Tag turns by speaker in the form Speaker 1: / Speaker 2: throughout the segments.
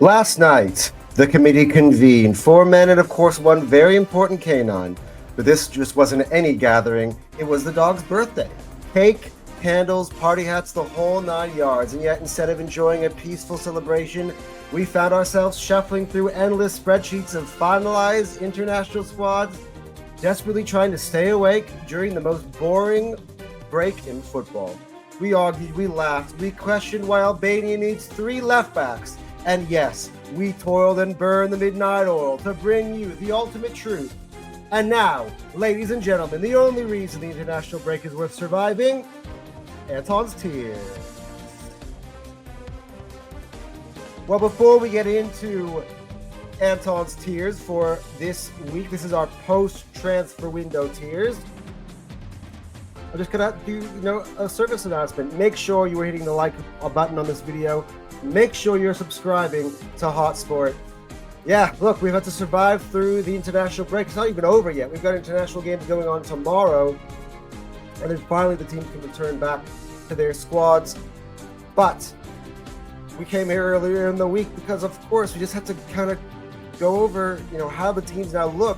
Speaker 1: Last night, the committee convened. 4 men and, of course, one very important canine. But this just wasn't any gathering. It was the dog's birthday. Cake, candles, party hats, the whole 9 yards. And yet, instead of enjoying a peaceful celebration, we found ourselves shuffling through endless spreadsheets of finalized international squads, desperately trying to stay awake during the most boring break in football. We argued, we laughed, we questioned why Albania needs 3 left backs. And yes, we toiled and burned the midnight oil to bring you the ultimate truth. And now, ladies and gentlemen, the only reason the international break is worth surviving, Anton's tears. Well, before we get into Anton's tiers for this week, this is our post-transfer window tiers. I'm just gonna do, a service announcement. Make sure you are hitting the like button on this video. Make sure you're subscribing to Hotsport. Yeah, look, we've had to survive through the international break. It's not even over yet. We've got international games going on tomorrow, and then finally the teams can return back to their squads. But we came here earlier in the week because, of course, we just had to kind of go over, how the teams now look,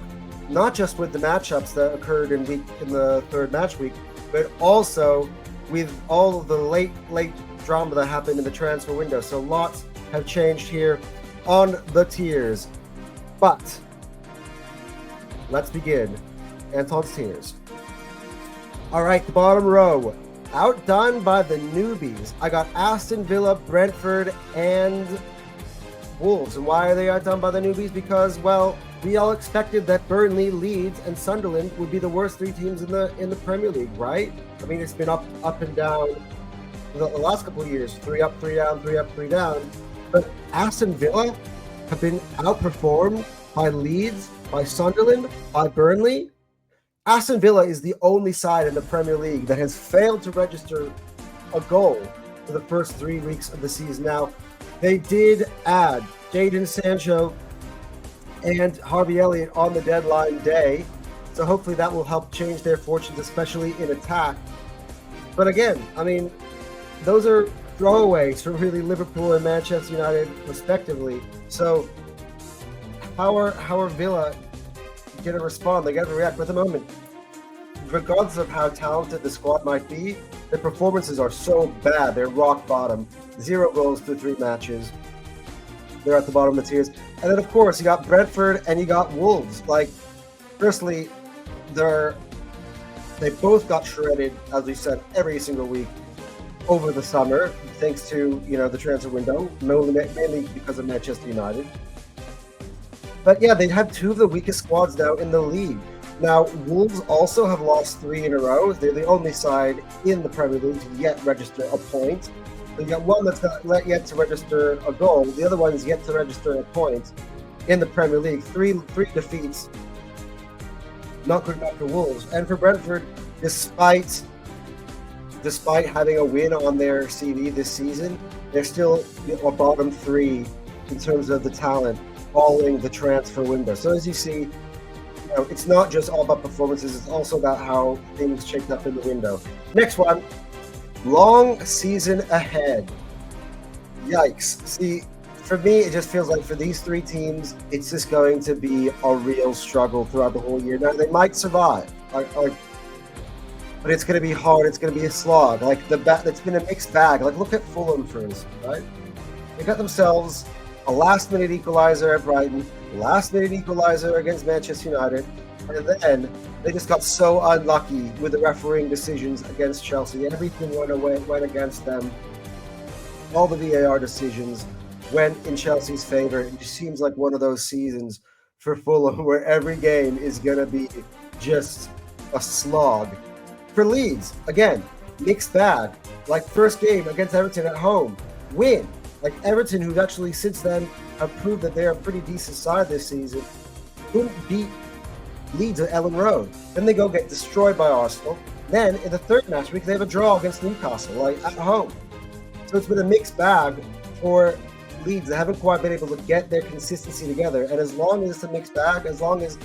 Speaker 1: not just with the matchups that occurred in the third match week, but also with all of the late drama that happened in the transfer window. So lots have changed here on the tiers. But let's begin. Anton's tiers. All right, the bottom row. Outdone by the newbies. I got Aston Villa, Brentford, and Wolves. And why are they outdone by the newbies? Because, well, we all expected that Burnley, Leeds, and Sunderland would be the worst 3 teams in the Premier League, right? I mean, it's been up and down the last couple of years. 3 up, 3 down, 3 up, 3 down. But Aston Villa have been outperformed by Leeds, by Sunderland, by Burnley. Aston Villa is the only side in the Premier League that has failed to register a goal for the first 3 weeks of the season. Now, they did add Jadon Sancho and Harvey Elliott on the deadline day, so hopefully that will help change their fortunes, especially in attack. But again, I mean, those are throwaways from really Liverpool and Manchester United, respectively. So how are Villa going to respond? They got to react. But at the moment, regardless of how talented the squad might be, their performances are so bad. They're rock bottom. 0 goals through 3 matches. They're at the bottom of the tiers. And then, of course, you got Brentford and you got Wolves. Like, firstly, they both got shredded, as we said, every single week over the summer, thanks to the transfer window, mainly because of Manchester United. But yeah, they have 2 of the weakest squads now in the league. Now, Wolves also have lost 3 in a row. They're the only side in the Premier League to yet register a point. So you got one that's yet to register a goal. The other one is yet to register a point in the Premier League. 3 defeats. Not good enough for Wolves. And for Brentford, despite having a win on their CV this season, they're still a bottom 3 in terms of the talent following the transfer window. So as you see, it's not just all about performances, it's also about how things shaped up in the window. Next one, long season ahead. Yikes. See, for me, it just feels like for these 3 teams, it's just going to be a real struggle throughout the whole year. Now, they might survive, but it's going to be hard. It's going to be a slog. Like, it's been a mixed bag. Like, look at Fulham, for instance, right? They got themselves a last-minute equalizer at Brighton, last-minute equalizer against Manchester United, and then they just got so unlucky with the refereeing decisions against Chelsea. Everything went against them. All the VAR decisions went in Chelsea's favor. It just seems like one of those seasons for Fulham where every game is going to be just a slog. For Leeds, again, mixed bag. Like, first game against Everton at home, win. Like, Everton, who've actually since then have proved that they're a pretty decent side this season, couldn't beat Leeds at Ellen Road. Then they go get destroyed by Arsenal. Then in the third match week, they have a draw against Newcastle, like, at home. So it's been a mixed bag for Leeds. They haven't quite been able to get their consistency together. And as long as it's a mixed bag, as long as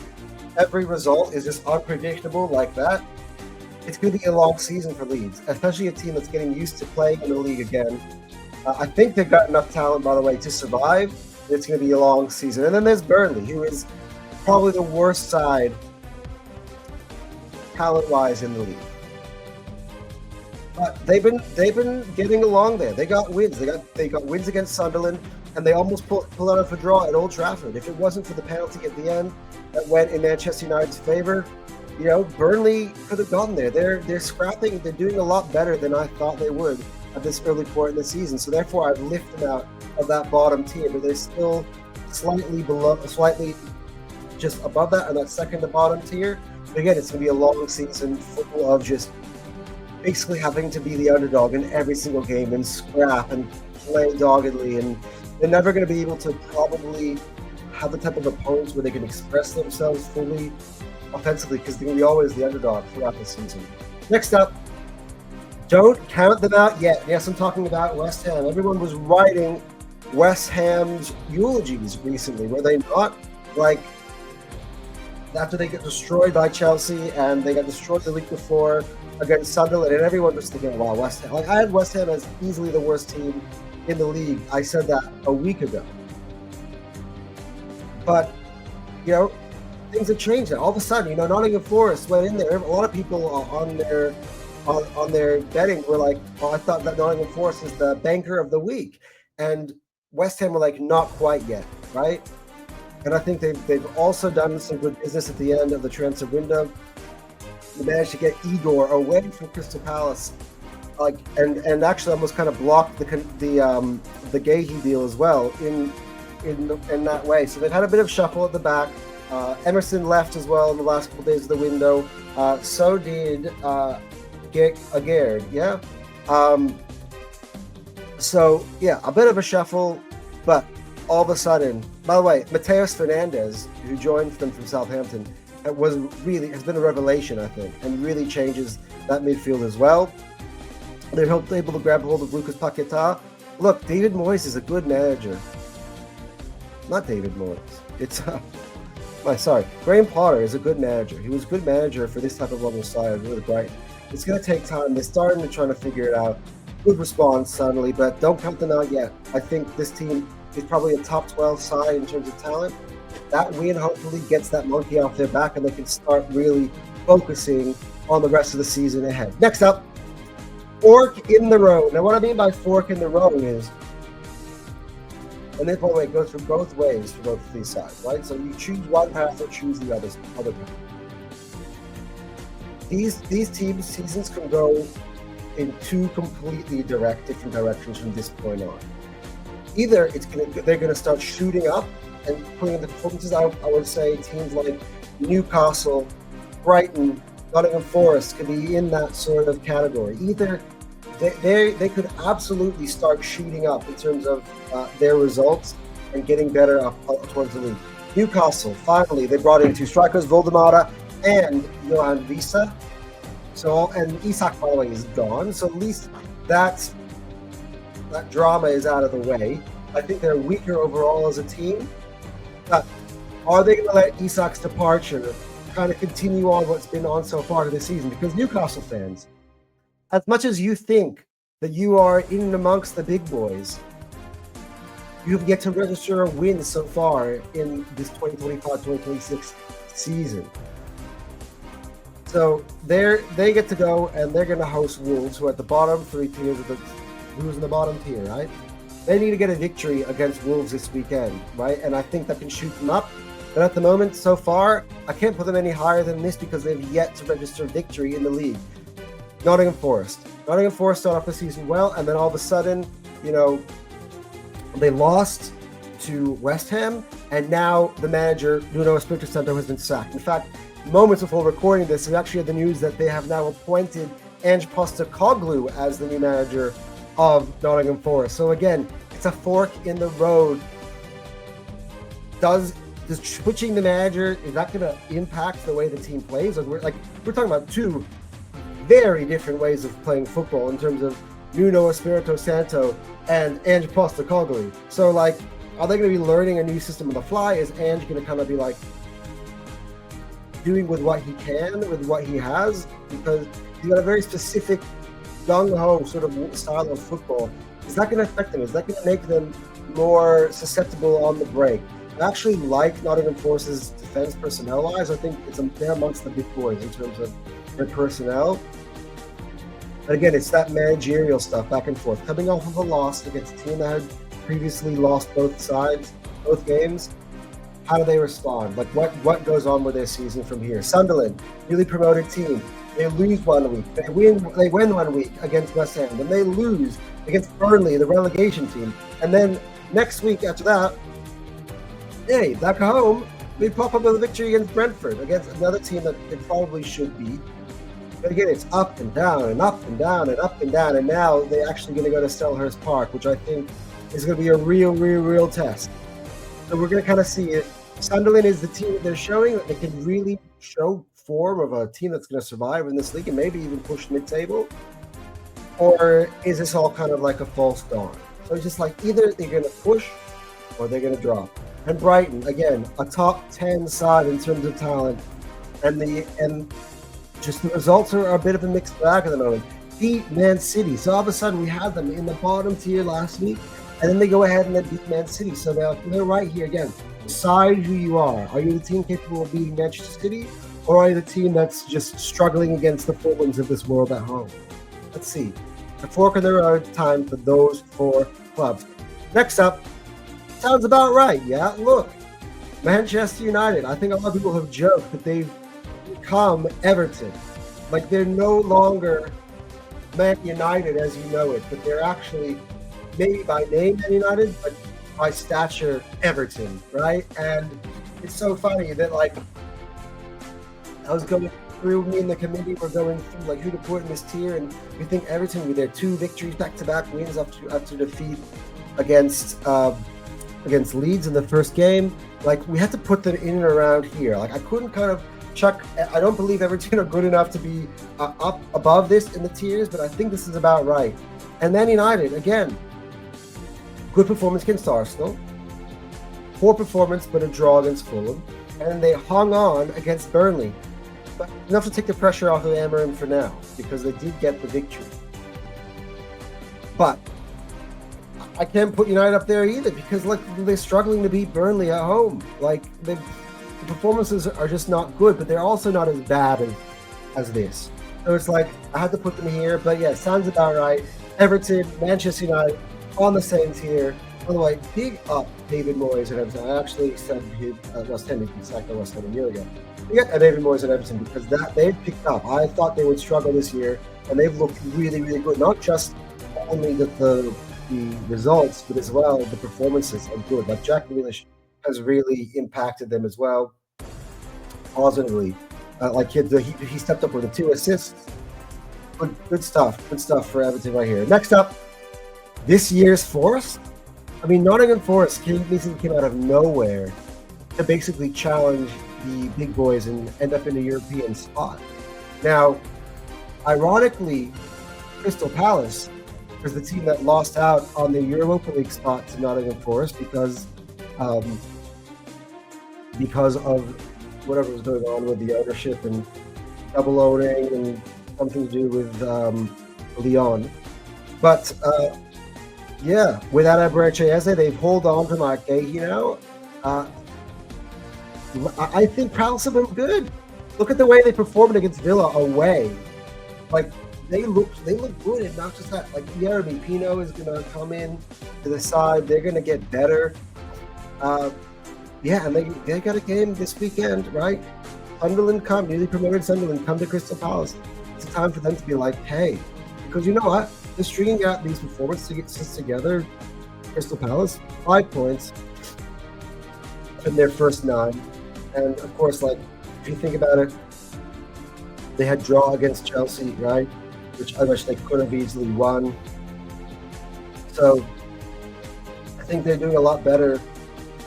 Speaker 1: every result is just unpredictable like that, it's going to be a long season for Leeds, especially a team that's getting used to playing in the league again. I think they've got enough talent, by the way, to survive. It's going to be a long season. And then there's Burnley, who is probably the worst side talent-wise in the league. But they've been getting along there. They got wins. They got wins against Sunderland, and they almost pulled out of a draw at Old Trafford. If it wasn't for the penalty at the end that went in Manchester United's favour, Burnley could have gotten there. They're scrapping. They're doing a lot better than I thought they would at this early point in the season. So therefore, I'd lift them out of that bottom tier, but they're still slightly just above that, and that second to bottom tier. But again, it's going to be a long season full of just basically having to be the underdog in every single game and scrap and play doggedly, and they're never going to be able to probably have the type of opponents where they can express themselves fully offensively, because they're going to be always the underdog throughout the season. Next up, don't count them out yet. Yes, I'm talking about West Ham. Everyone was writing West Ham's eulogies recently, were they not? Like, after they get destroyed by Chelsea and they got destroyed the week before against Sunderland, and everyone was thinking, wow, West Ham. Like, I had West Ham as easily the worst team in the league. I said that a week ago. But, things have changed. All of a sudden, Nottingham Forest went in there. A lot of people on their betting were like, oh, I thought that Nottingham Forest is the banker of the week. And West Ham were like, not quite yet, right? And I think they've also done some good business at the end of the transfer window. They managed to get Igor away from Crystal Palace, and actually almost kind of blocked the Gahey deal as well in that way. So they've had a bit of shuffle at the back. Emerson left as well in the last couple of days of the window. So did Agard, yeah. So yeah, a bit of a shuffle, but all of a sudden, by the way, Mateus Fernandes, who joined them from Southampton, has been a revelation, I think, and really changes that midfield as well. They're able to grab hold of Lucas Paquetá. Look, David Moyes is a good manager. Not David Moyes. It's Graham Potter is a good manager. He was a good manager for this type of level side, really bright. It's going to take time. They're starting to try to figure it out. Good response suddenly, but don't count them out yet. I think this team is probably a top 12 side in terms of talent. That win hopefully gets that monkey off their back, and they can start really focusing on the rest of the season ahead. Next up, fork in the road. Now, what I mean by fork in the road is, and this, by the way, goes through both ways for both of these sides, right? So you choose one path or choose the other path. These teams' seasons can go in two completely different directions from this point on. Either they're going to start shooting up and putting the performances. I would say teams like Newcastle, Brighton, Nottingham Forest could be in that sort of category. Either they could absolutely start shooting up in terms of their results and getting better up towards the league. Newcastle, finally, they brought in two strikers, Voldemara and Johan Visa. And Isak, by the way, is gone. So at least that drama is out of the way. I think they're weaker overall as a team. But are they going to let Isak's departure kind of continue on what's been on so far this season? Because Newcastle fans, as much as you think that you are in amongst the big boys, you've yet to register a win so far in this 2025-2026 season. So they get to go, and they're going to host Wolves, who are at the bottom three tiers of who's in the bottom tier, right? They need to get a victory against Wolves this weekend, right? And I think that can shoot them up. But at the moment, so far, I can't put them any higher than this because they've yet to register victory in the league. Nottingham Forest started off the season well, and then all of a sudden, they lost to West Ham, and now the manager, Nuno Espirito Santo, has been sacked. In fact, moments before recording this, we actually had the news that they have now appointed Ange Postecoglou as the new manager of Nottingham Forest. So again, it's a fork in the road. Does switching the manager, is that going to impact the way the team plays? We're talking about two very different ways of playing football in terms of Nuno Espirito Santo and Ange Postecoglou. So are they going to be learning a new system on the fly? Is Ange going to kind of be doing with what he can, with what he has? Because he's got a very specific gung-ho sort of style of football. Is that going to affect them? Is that going to make them more susceptible on the break. I actually like Nottingham Forest's defense personnel-wise. I think they're amongst the big boys in terms of their personnel. But again, it's that managerial stuff back and forth. Coming off of a loss against a team that had previously lost both games, how do they respond? Like, what goes on with their season from here? Sunderland, newly promoted team. They lose 1 week. They win 1 week against West Ham. Then they lose against Burnley, the relegation team. And then next week after that, hey, back home, we pop up with a victory against Brentford, against another team that they probably should beat. But again, it's up and down and up and down and up and down. And now they're actually going to go to Selhurst Park, which I think is going to be a real test. So we're going to kind of see if Sunderland is the team that they're showing, that they can really show form of a team that's going to survive in this league and maybe even push mid-table. Or is this all kind of like a false dawn? So it's just like either they're going to push or they're going to drop. And Brighton, again, a top 10 side in terms of talent. And just the results are a bit of a mixed bag at the moment. Beat Man City. So all of a sudden we had them in the bottom tier last week. And then they go ahead and they beat Man City. So they're right here again. Decide who you are. Are you the team capable of beating Manchester City? Or are you the team that's just struggling against the Fulhams of this world at home? Let's see. A fork in the road time for those 4 clubs. Next up, sounds about right. Yeah, look. Manchester United. I think a lot of people have joked that they've become Everton. Like, they're no longer Man United as you know it, but they're actually, maybe by name Man United, but by stature Everton, right? And it's so funny that, like, I was going through, me and the committee were going through like who to put in this tier, and we think Everton with their 2 victories, back-to-back wins after defeat against Leeds in the first game, like we had to put them in and around here. Like I couldn't kind of I don't believe Everton are good enough to be up above this in the tiers, but I think this is about right. And then United, again, good performance against Arsenal, poor performance but a draw against Fulham, and they hung on against Burnley. But enough to take the pressure off of Amorim for now, because they did get the victory. But I can't put United up there either, because like they're struggling to beat Burnley at home. Like the performances are just not good, but they're also not as bad as this. So it's like I had to put them here. But yeah, sounds about right. Everton, Manchester United on the same tier. By the way, big up David Moyes at Everton. I actually said West Ham, he sacked West Ham a year ago. Big up David Moyes at Everton, because they've picked up. I thought they would struggle this year, and they've looked really good. Not just only the results, but as well the performances are good. Like Jack Grealish has really impacted them as well positively. He stepped up with the 2 assists. Good stuff for Everton right here. Next up, this year's Forest. I mean, Nottingham Forest came out of nowhere to basically challenge the big boys and end up in a European spot. Now, ironically, Crystal Palace was the team that lost out on the Europa League spot to Nottingham Forest because of whatever was going on with the ownership and double owning and something to do with Lyon. But yeah, without Eberechi Eze, they've hold on to Mark Gahey now. I think Palace have been good. Look at the way they performed against Villa away. Like they look good, and not just that. Like Jeremy Pino is going to come in to the side. They're going to get better. Yeah, and they got a game this weekend, right? Newly promoted Sunderland come to Crystal Palace. It's a time for them to be like, hey, because you know what? They're stringing out these performances together. Crystal Palace, 5 points in their first 9. And of course, like, if you think about it, they had draw against Chelsea, right? Which they could have easily won. So I think they're doing a lot better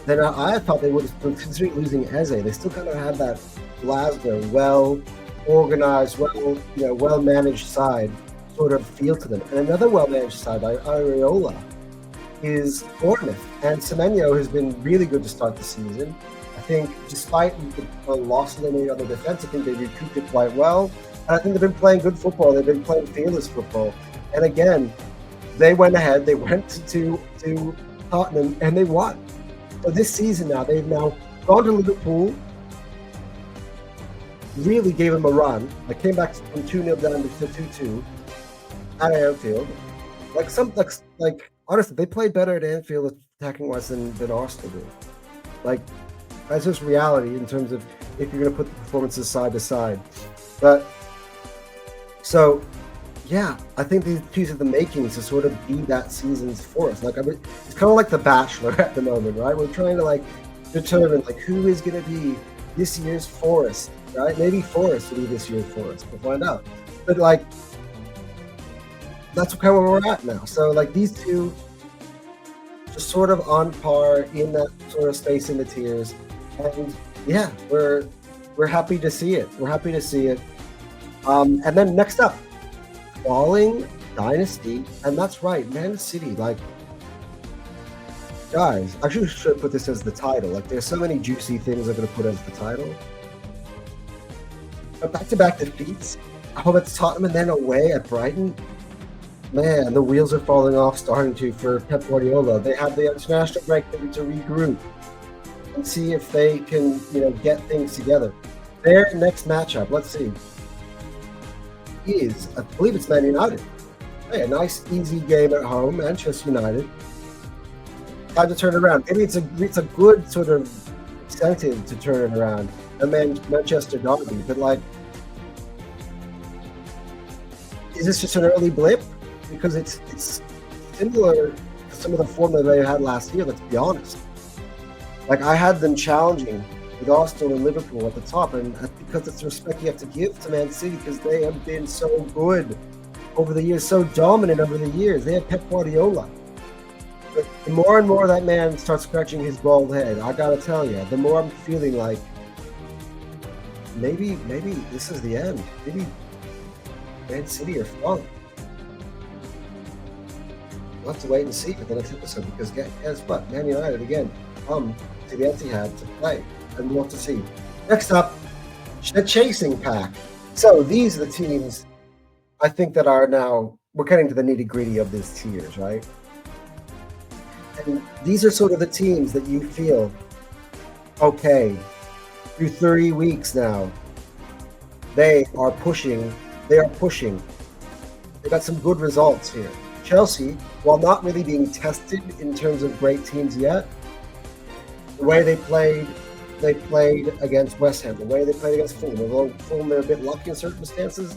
Speaker 1: than I thought they would have, considering losing Eze. They still kind of have that Glasgow, well-organized, well-managed side sort of feel to them. And another well-managed side by Areola is Bournemouth. And Semenyo has been really good to start the season. I think despite the loss they made on the defense, I think they recouped it quite well. And I think they've been playing good football. They've been playing fearless football. And again, they went ahead. They went to Tottenham, and they won. So this season now, they've now gone to Liverpool, really gave them a run. I came back from 2-0 down to 2-2 at Anfield. Like honestly, they played better at Anfield attacking wise than Arsenal did. Like, that's just reality in terms of if you're going to put the performances side to side. But so, yeah, I think these pieces of the makings to sort of be that season's Forest. Like, I mean, it's kind of like The Bachelor at the moment, right? We're trying to like determine like who is going to be this year's Forest, right? Maybe Forest will be this year's Forest. We'll find out. But like, that's kind of where we're at now. So like these two, just sort of on par in that sort of space in the tiers, and yeah, we're happy to see it. We're happy to see it. And then next up, falling dynasty, and that's right, Man City. Like, guys, I should put this as the title. Like, there's so many juicy things I'm going to put as the title. But back-to-back defeats. Oh, it's Tottenham and then away at Brighton. Man, the wheels are falling off, starting to, for Pep Guardiola. They have the international break to regroup and see if they can, get things together. Their next matchup, let's see, is, I believe it's Man United. Hey, a nice, easy game at home, Manchester United. Time to turn it around. Maybe it's a good sort of incentive to turn it around. A Manchester derby, but like, is this just an early blip? Because it's similar to some of the form that they had last year, let's be honest. Like, I had them challenging with Arsenal and Liverpool at the top, and that's because it's the respect you have to give to Man City, because they have been so good over the years, so dominant over the years. They have Pep Guardiola. But the more and more that man starts scratching his bald head, I gotta tell you, the more I'm feeling like maybe this is the end. Maybe Man City are falling. We'll have to wait and see for the next episode, because guess what? Man United again come to the Etihad to play, and we'll have to see. Next up, the chasing pack. So these are the teams I think that are now, we're getting to the nitty gritty of these tiers, right? And these are sort of the teams that you feel, okay, through 30 weeks now, they are pushing. They got some good results here. Chelsea, while not really being tested in terms of great teams yet, the way they played against West Ham, the way they played against Fulham, although Fulham they're a bit lucky in circumstances,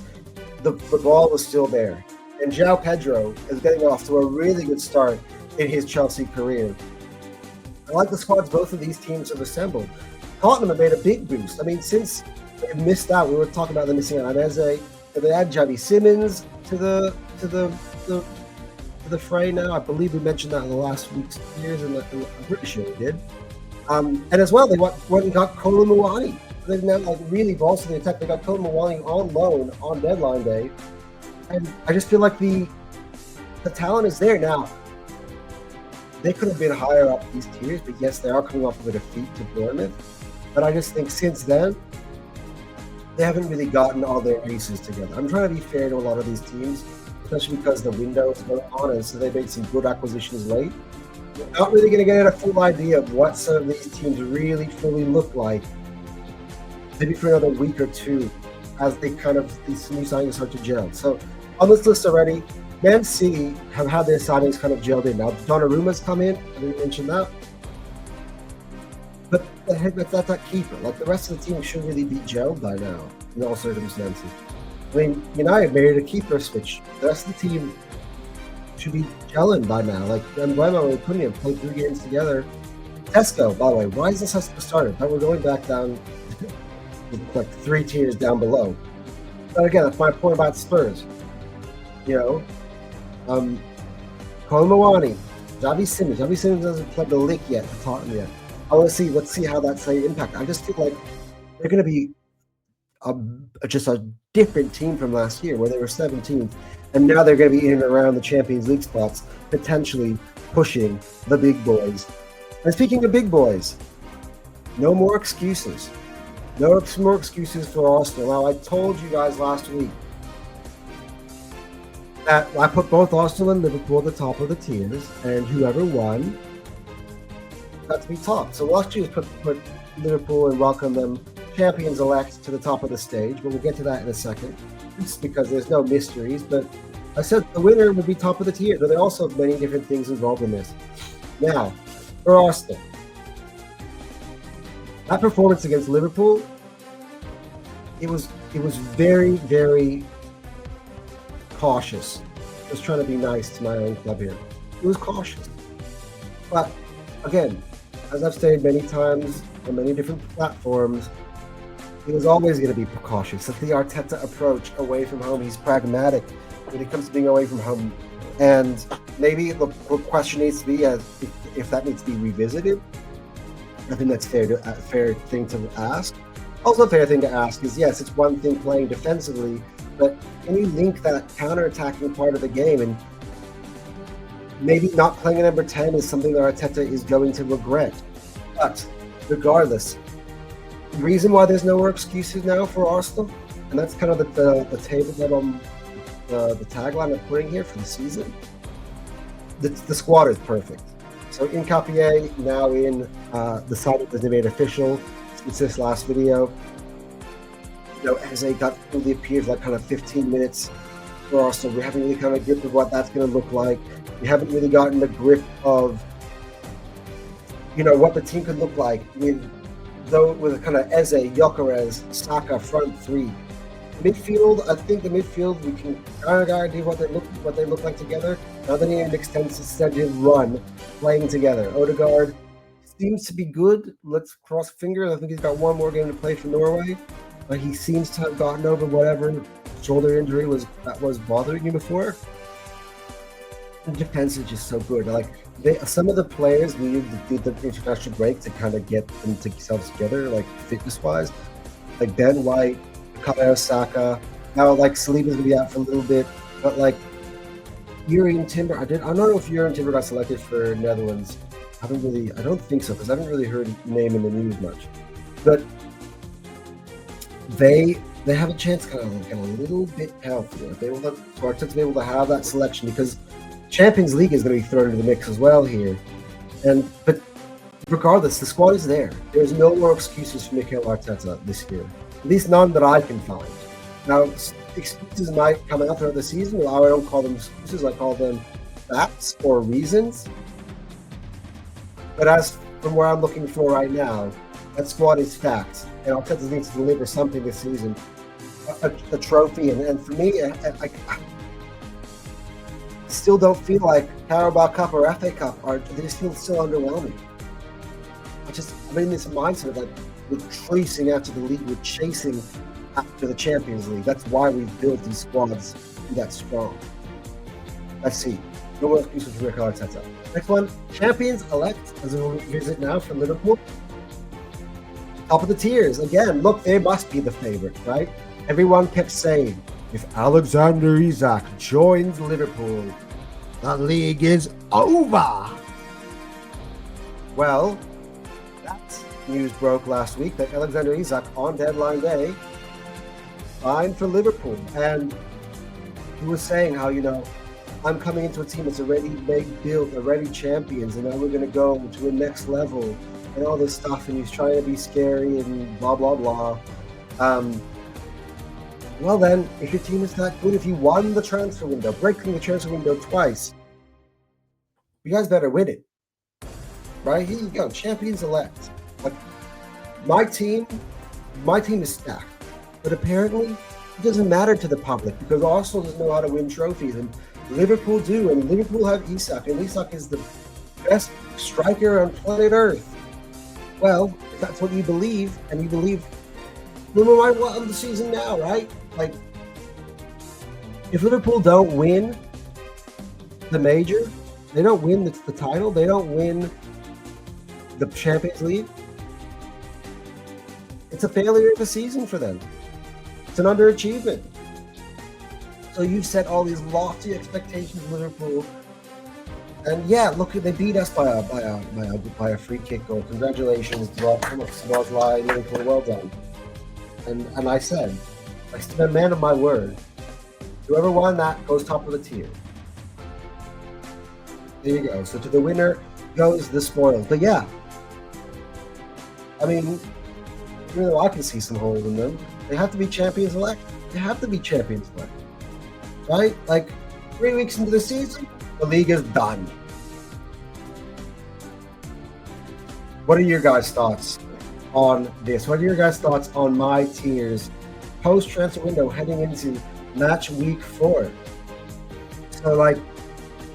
Speaker 1: the ball was still there. And João Pedro is getting off to a really good start in his Chelsea career. I like the squads both of these teams have assembled. Tottenham have made a big boost. I mean, since they've missed out, we were talking about them missing out on Eze, but they add Javi Simmons to the fray now. I believe we mentioned that in the last week's years, and I'm pretty sure we did. And as well, they went and got Kolo Muani. They've now really bolstered the attack. They got Kolo Muani on loan on deadline day, and I just feel like the talent is there now. They could have been higher up these tiers, but yes, they are coming off of a defeat to Bournemouth. But I just think since then, they haven't really gotten all their aces together. I'm trying to be fair to a lot of these teams, especially because the window is going on, and so they made some good acquisitions late. We're not really going to get a full idea of what some of these teams really fully look like, maybe for another week or two, as these new signings start to gel. So on this list already, Man City have had their signings kind of gelled in. Now, Donnarumma's come in, I didn't mention that. But that's that keeper. Like, the rest of the team should really be gelled by now, in all circumstances. I mean, United made a keeper switch. The rest of the team should be gelling by now. Like, Mbeumo and Cunha played 3 games together. Tesco, by the way, why is this Tesco started? But we're going back down, like 3 tiers down below. But again, that's my point about Spurs. Kolo Muani, Javi Simmons. Javi Simmons hasn't played a lick yet for Tottenham yet. Let's see how that's an impact. I just feel like they're going to be just a different team from last year, where they were 17th, and now they're going to be in and around the Champions League spots, potentially pushing the big boys. And speaking of big boys, no more excuses. No more excuses for Arsenal. Now, I told you guys last week that I put both Arsenal and Liverpool at the top of the tiers, and whoever won got to be top. So what you put Liverpool and welcome them champions-elect to the top of the stage, but we'll get to that in a second. It's because there's no mysteries, but I said the winner would be top of the tier, but there are also many different things involved in this. Now, for Arsenal, that performance against Liverpool, it was very, very cautious. Just trying to be nice to my own club here. It was cautious. But again, as I've stated many times on many different platforms, he was always going to be cautious. That's the Arteta approach away from home. He's pragmatic when it comes to being away from home. And maybe the question needs to be if that needs to be revisited. I think that's a fair thing to ask. Also, a fair thing to ask is, yes, it's one thing playing defensively, but can you link that counter-attacking part of the game? And maybe not playing a number 10 is something that Arteta is going to regret. But regardless, the reason why there's no more excuses now for Arsenal, and that's kind of the table that I'm the tagline I'm putting here for the season. The squad is perfect. So Nketiah now in the signing has been made official since this last video. Eze got fully appeared for that kind of 15 minutes for Arsenal. We haven't really kind of grip of what that's going to look like. We haven't really gotten the grip of what the team could look like with a kind of Eze, Gyökeres, Saka front three. Midfield, I think the midfield we can kind of guarantee what they look like together. Now they need an extended run playing together. Odegaard seems to be good. Let's cross fingers. I think he's got one more game to play for Norway. But he seems to have gotten over whatever shoulder injury was bothering him before. The defense is just so good. Some of the players needed to do the international break to kind of get themselves together, fitness-wise. Like Ben White, Bukayo Saka. Now, Saliba's gonna be out for a little bit, but Jurrien Timber. I don't know if Jurrien Timber got selected for Netherlands. I don't think so because I haven't really heard his name in the news much. But they have a chance kind of get a little bit healthier. If they will to be able to have that selection because Champions League is going to be thrown into the mix as well here. But regardless, the squad is there. There's no more excuses for Mikel Arteta this year. At least none that I can find. Now, excuses might come out throughout the season. I don't call them excuses. I call them facts or reasons. But as from where I'm looking for right now, that squad is facts. And Arteta needs to deliver something this season. A trophy. And for me, I still don't feel like Carabao Cup or FA Cup they just feel still underwhelming. I'm in this mindset that we're chasing after the league, we're chasing after the Champions League. That's why we've built these squads that strong. Let's see. No more excuses for Mikel Arteta. Next one, champions elect, as we'll visit now from Liverpool. Top of the tiers. Again, look, they must be the favorite, right? Everyone kept saying, if Alexander Isak joins Liverpool, the league is over. Well, that news broke last week that Alexander Isak on deadline day signed for Liverpool. And he was saying how, I'm coming into a team that's already built, already champions, and now we're going to go to a next level and all this stuff. And he's trying to be scary and blah, blah, blah. Well then, if your team is that good, if you won the transfer window, breaking the transfer window twice, you guys better win it. Right? Here you go, champions elect. My team is stacked. But apparently, it doesn't matter to the public because Arsenal doesn't know how to win trophies. And Liverpool do. And Liverpool have Isak. And Isak is the best striker on planet Earth. Well, if that's what you believe, and you believe no matter what of the season now, right? If Liverpool don't win the major, they don't win the title, they don't win the Champions League, it's a failure of a season for them. It's an underachievement. So you set all these lofty expectations of Liverpool, and yeah, look, they beat us by a free kick goal. Congratulations, Szoboszlai, Liverpool, well done. And I said, I stood a man of my word. Whoever won that goes top of the tier. There you go. So to the winner goes the spoils. But yeah, I mean, even though I can see some holes in them, they have to be champions elect. They have to be champions elect, right? Like 3 weeks into the season, the league is done. What are your guys' thoughts on this? What are your guys' thoughts on my tiers post transfer window heading into match week 4? So, like,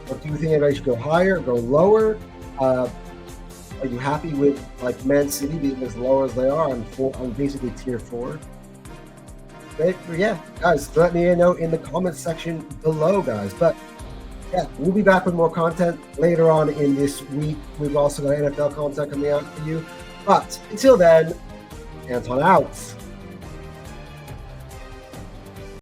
Speaker 1: what do you think everybody should go higher, go lower? Are you happy with like Man City being as low as they are on basically tier 4? Yeah, guys, let me know in the comments section below, guys. But yeah, we'll be back with more content later on in this week. We've also got NFL content coming out for you. But until then, Anton out.